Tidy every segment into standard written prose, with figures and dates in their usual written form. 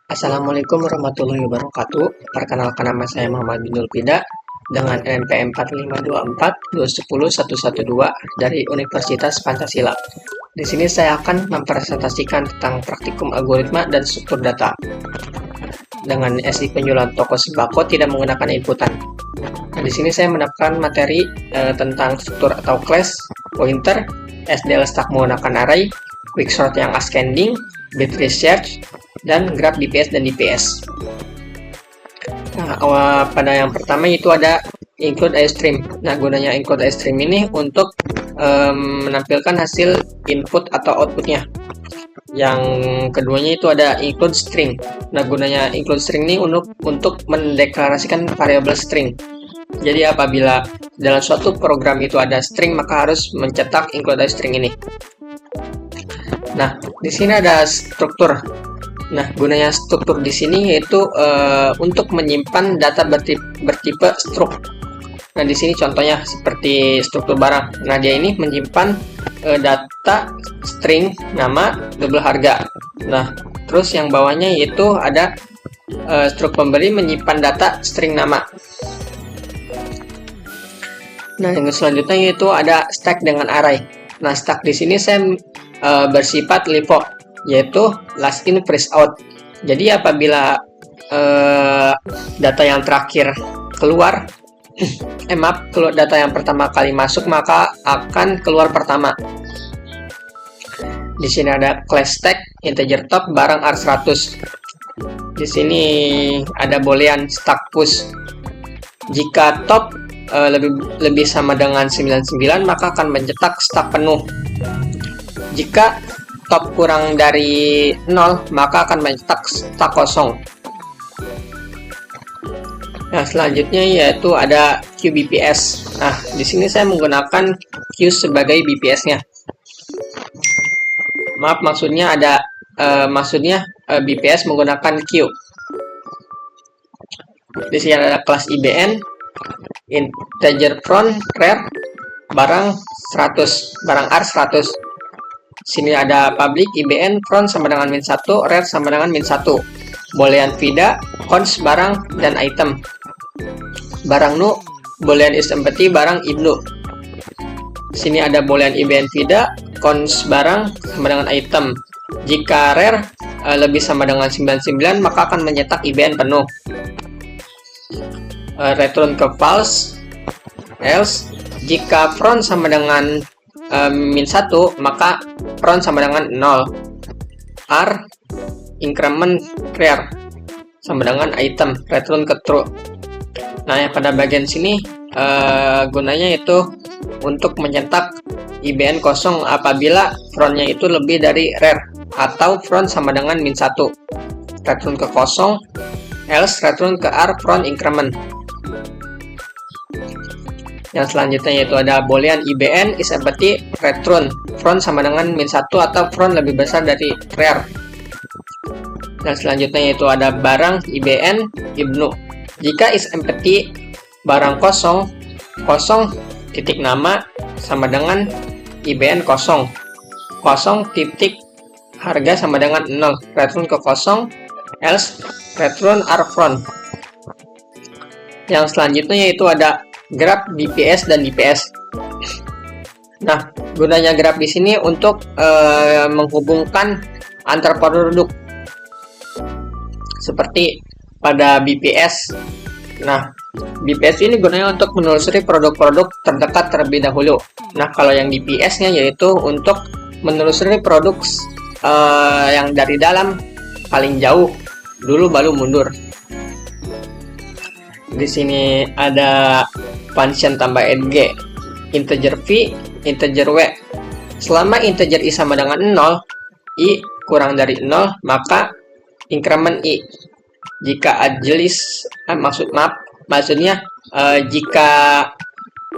Assalamualaikum warahmatullahi wabarakatuh. Perkenalkan, nama saya Muhammad Binul Pida dengan NPM 45242101112 dari Universitas Pancasila. Di sini saya akan mempresentasikan tentang praktikum algoritma dan struktur data dengan SI penjualan toko sembako tidak menggunakan inputan. Nah, di sini saya mendapatkan materi tentang struktur atau class, pointer, SDL stack menggunakan array, quicksort yang ascending, bit research, dan graph DPS dan DPS. Nah, pada yang pertama itu ada include iStream. Nah, gunanya include iStream ini untuk menampilkan hasil input atau outputnya. Yang keduanya itu ada include string. Nah, gunanya include string ini untuk mendeklarasikan variabel string. Jadi apabila dalam suatu program itu ada string, maka harus mencetak include iString ini. Nah, di sini ada struktur. Nah, gunanya struktur di sini yaitu untuk menyimpan data bertipe struk. Nah, di sini contohnya seperti struktur barang. Nah, dia ini menyimpan data string nama double harga. Nah, terus yang bawahnya yaitu ada struk pemberi menyimpan data string nama. Nah, yang selanjutnya yaitu ada stack dengan array. Nah, stack di sini saya bersifat LIFO, yaitu last in first out. Jadi apabila data yang terakhir keluar, data yang pertama kali masuk maka akan keluar pertama. Di sini ada class stack integer top barang R100. Di sini ada boolean stack push. Jika top lebih sama dengan 99 maka akan mencetak stack penuh. Jika top kurang dari 0 maka akan mencetak stack kosong. Nah, selanjutnya yaitu ada QBPS. Nah, di sini saya menggunakan Q sebagai BPS-nya. Maaf, maksudnya BPS menggunakan Q. Di sini ada kelas IBN, integer front, rare, barang 100, barang R100. Sini ada public IBN front sama dengan -1, rare sama dengan -1. Boolean vida, cons barang dan item. Barang nu, boolean is empty, barang ibnu. Sini ada boolean IBN vida, cons barang sama dengan item. Jika rare lebih sama dengan 99 maka akan mencetak IBN penuh. Return ke false, else. Jika front sama dengan -1 maka front sama dengan 0. R increment rare sama dengan item, return ke true. Nah, yang pada bagian sini gunanya itu untuk mencetak IBN kosong apabila frontnya itu lebih dari rare atau front sama dengan -1. Return ke kosong, else return ke R front increment. Yang selanjutnya yaitu ada boolean IBN is empty, return front sama dengan -1 atau front lebih besar dari rare. Dan selanjutnya yaitu ada barang IBN ibnu. Jika is empty, barang kosong, titik nama sama dengan IBN kosong, titik harga sama dengan 0, return ke kosong, else return R front. Yang selanjutnya yaitu ada graph DPS dan DPS. Nah, gunanya graph di sini untuk menghubungkan antar produk seperti pada BPS. Nah, BPS ini gunanya untuk menelusuri produk-produk terdekat terlebih dahulu. Nah, kalau yang DPS-nya yaitu untuk menelusuri produk yang dari dalam paling jauh dulu baru mundur. Di sini ada function tambah ng, integer v, integer w. Selama integer i sama dengan 0, i kurang dari 0, maka increment i. Jika maksudnya jika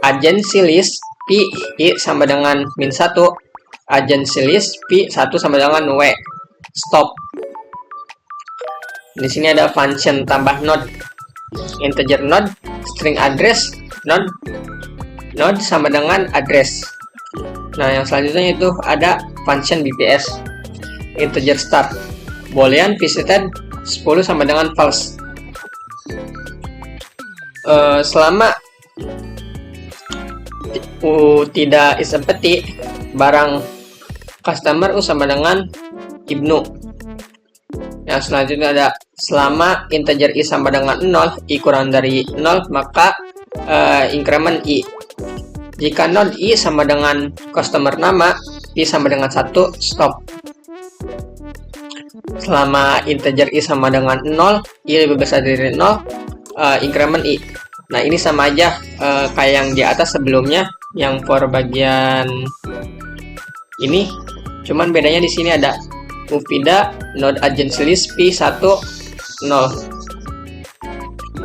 agency list p i sama dengan -1, agency list p 1 sama dengan w, stop. Di sini ada function tambah node, integer node, string address, node sama dengan address. Nah, yang selanjutnya itu ada function BPS, integer start. Boolean visited 10 sama dengan false. Selama U tidak is empty, barang customer U sama dengan Ibnu. Yang selanjutnya ada selama integer I sama dengan 0, I kurang dari 0, maka increment I. Jika node I sama dengan customer nama, I sama dengan 1, stop. Selama integer I sama dengan 0, I lebih besar dari 0, increment I. Nah, ini sama aja kayak yang di atas sebelumnya, yang for bagian ini. Cuman bedanya di sini ada Uvida node agency list P1 0.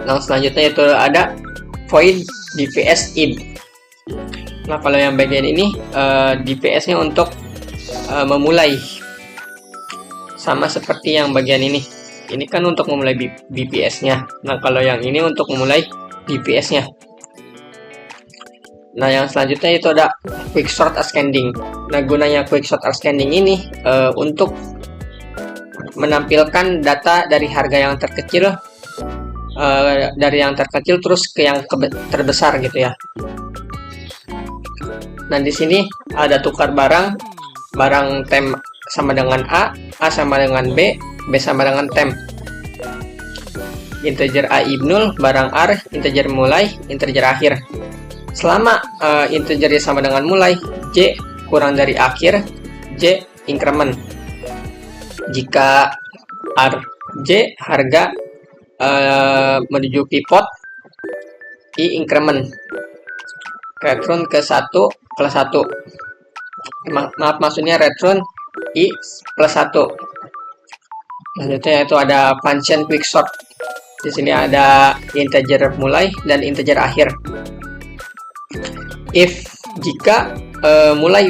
Nah, selanjutnya itu ada void DPS id. Nah, kalau yang bagian ini DPS-nya untuk memulai, sama seperti yang bagian ini. Ini kan untuk memulai BPS-nya. Nah, kalau yang ini untuk memulai DPS-nya. Nah, yang selanjutnya itu ada quicksort ascending. Nah, gunanya quicksort ascending ini untuk menampilkan data dari harga yang terkecil terus ke yang terbesar gitu ya. Nah, di sini ada tukar barang tem sama dengan A sama dengan B sama dengan tem. Integer A ibnul, barang R, integer mulai, integer akhir. Selama integer sama dengan mulai, J kurang dari akhir, J increment. Jika R J harga menuju pivot, I increment. Return ke 1 plus 1. Maaf, maksudnya return I plus 1. Selanjutnya itu ada function quicksort. Di sini ada integer mulai dan integer akhir. If jika mulai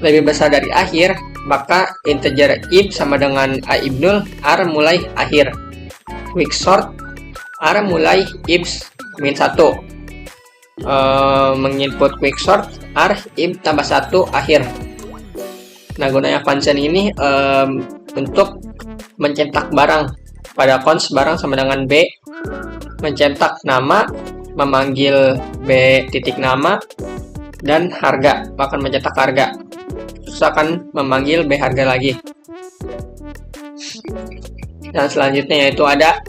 lebih besar dari akhir, maka integer if sama dengan A ibnul, R mulai akhir. Quicksort R mulai if min 1. Menginput quicksort R if tambah 1 akhir. Nah, gunanya function ini untuk mencetak barang. Pada cons barang sama dengan B, mencetak nama, memanggil B titik nama, dan harga, bahkan mencetak harga. Terus akan memanggil B harga lagi. Dan selanjutnya yaitu ada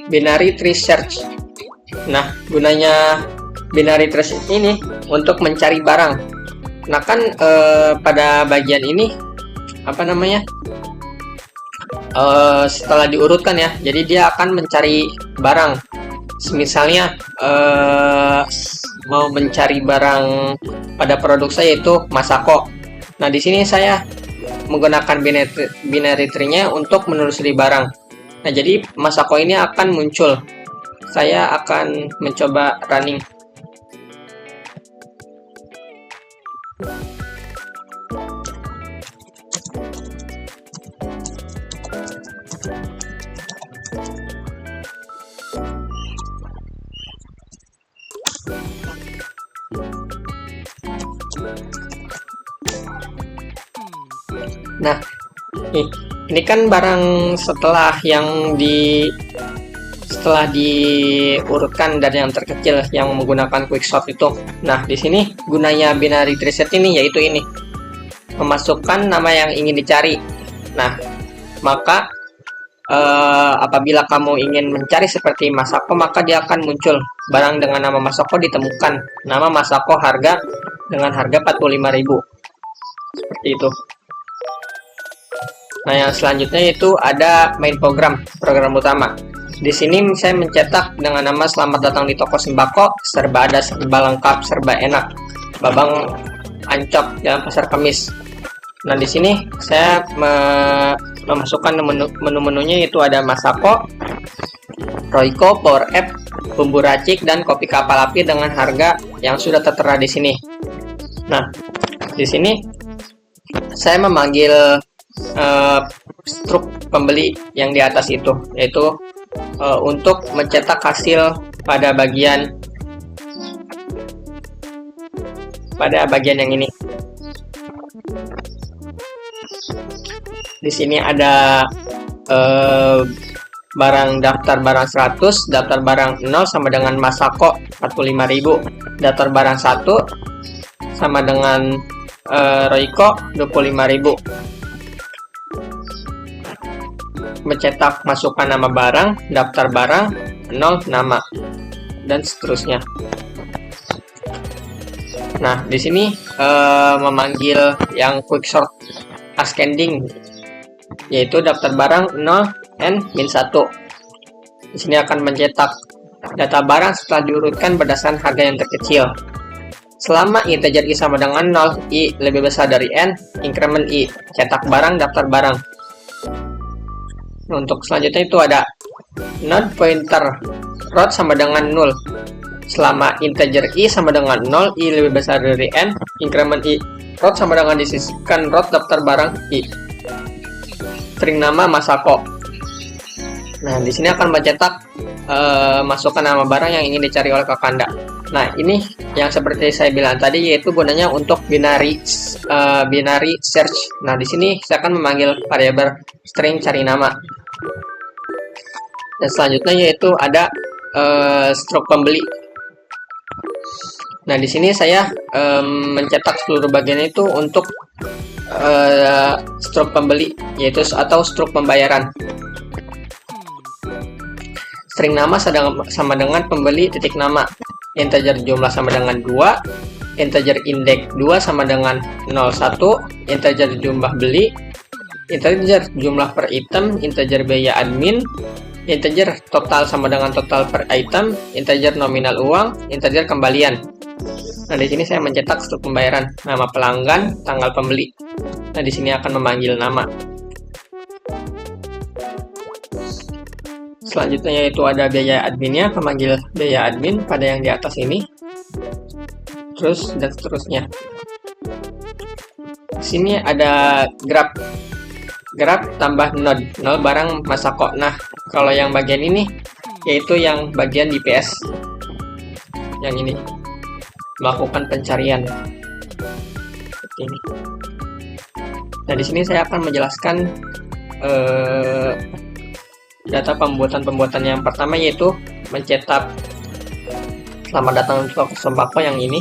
binary tree search. Nah, gunanya binary tree search ini untuk mencari barang. Nah, kan pada bagian ini apa namanya? Setelah diurutkan ya, jadi dia akan mencari barang. Misalnya mau mencari barang pada produk saya yaitu Masako. Nah, di sini saya menggunakan binary tree-nya untuk menelusuri barang. Nah, jadi Masako ini akan muncul. Saya akan mencoba running. Nah, ini kan barang setelah diurutkan dari yang terkecil yang menggunakan quicksort itu. Nah, di sini gunanya binary tree search ini yaitu ini, memasukkan nama yang ingin dicari. Nah, maka apabila kamu ingin mencari seperti Masako, maka dia akan muncul barang dengan nama Masako ditemukan. Nama Masako harga dengan harga 45.000. Seperti itu. Nah, yang selanjutnya itu ada main program utama. Di sini saya mencetak dengan nama selamat datang di toko sembako, serba ada, serba lengkap, serba enak, Babang Ancop dalam pasar Kamis. Nah, di sini saya memasukkan menu-menunya, yaitu ada Masako, Royco, Power App, bumbu racik, dan kopi kapal api dengan harga yang sudah tertera di sini. Nah, di sini saya memanggil struk pembeli yang di atas itu, yaitu untuk mencetak hasil pada bagian yang ini. Di sini ada eh, barang daftar barang 100, daftar barang 0 sama dengan Masako 45.000, daftar barang 1 sama dengan Royco 25.000. Mencetak masukkan nama barang, daftar barang, 0 nama, dan seterusnya. Nah, di sini memanggil yang quicksort ascending, yaitu daftar barang 0 n min 1. Di sini akan mencetak data barang setelah diurutkan berdasarkan harga yang terkecil. Selama integer i sama dengan 0, i lebih besar dari n, increment i, cetak barang, daftar barang. Untuk selanjutnya itu ada node pointer root sama dengan 0. Selama integer i sama dengan 0, i lebih besar dari n, increment i, root sama dengan disisipkan root daftar barang i. String nama Masako. Nah, di sini akan mencetak masukkan nama barang yang ingin dicari oleh Kakanda. Nah, ini yang seperti saya bilang tadi, yaitu gunanya untuk binary search. Nah, di sini saya akan memanggil variabel string cari nama. Dan selanjutnya yaitu ada struct pembeli. Nah, di sini saya mencetak seluruh bagian itu untuk struct pembeli, yaitu atau struct pembayaran. String nama sama dengan pembeli titik nama, integer jumlah sama dengan 2, integer index 2 sama dengan 01, integer jumlah beli, integer jumlah per item, integer biaya admin, integer total sama dengan total per item, integer nominal uang, integer kembalian. Nah, di sini saya mencetak struk pembayaran, nama pelanggan, tanggal pembeli. Nah, di sini akan memanggil nama. Selanjutnya yaitu ada biaya adminnya, memanggil biaya admin pada yang di atas ini. Terus dan seterusnya. Di sini ada grab tambah node barang Masako. Nah, kalau yang bagian ini yaitu yang bagian DPS. Yang ini melakukan pencarian. Seperti ini. Nah, di sini saya akan menjelaskan data pembuatan yang pertama, yaitu mencetak selamat datang untuk sembako yang ini.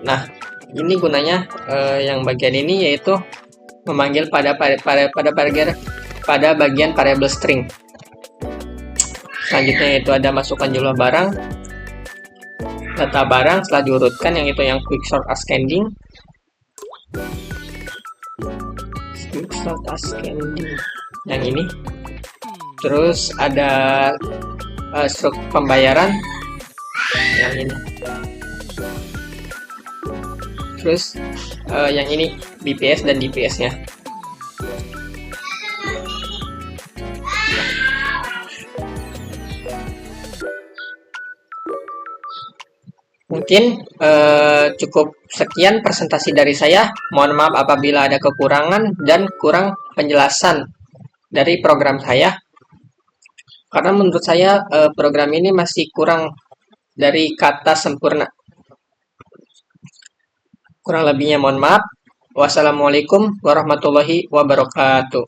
Nah, ini gunanya yang bagian ini yaitu memanggil pada bagian variabel string. Selanjutnya yaitu ada masukkan jumlah barang, data barang setelah diurutkan, yang itu yang quicksort ascending. Yang ini. Terus ada struct pembayaran yang ini. Terus yang ini BPS dan DPS-nya. Mungkin cukup sekian presentasi dari saya. Mohon maaf apabila ada kekurangan dan kurang penjelasan dari program saya. Karena menurut saya program ini masih kurang dari kata sempurna. Kurang lebihnya mohon maaf. Wassalamualaikum warahmatullahi wabarakatuh.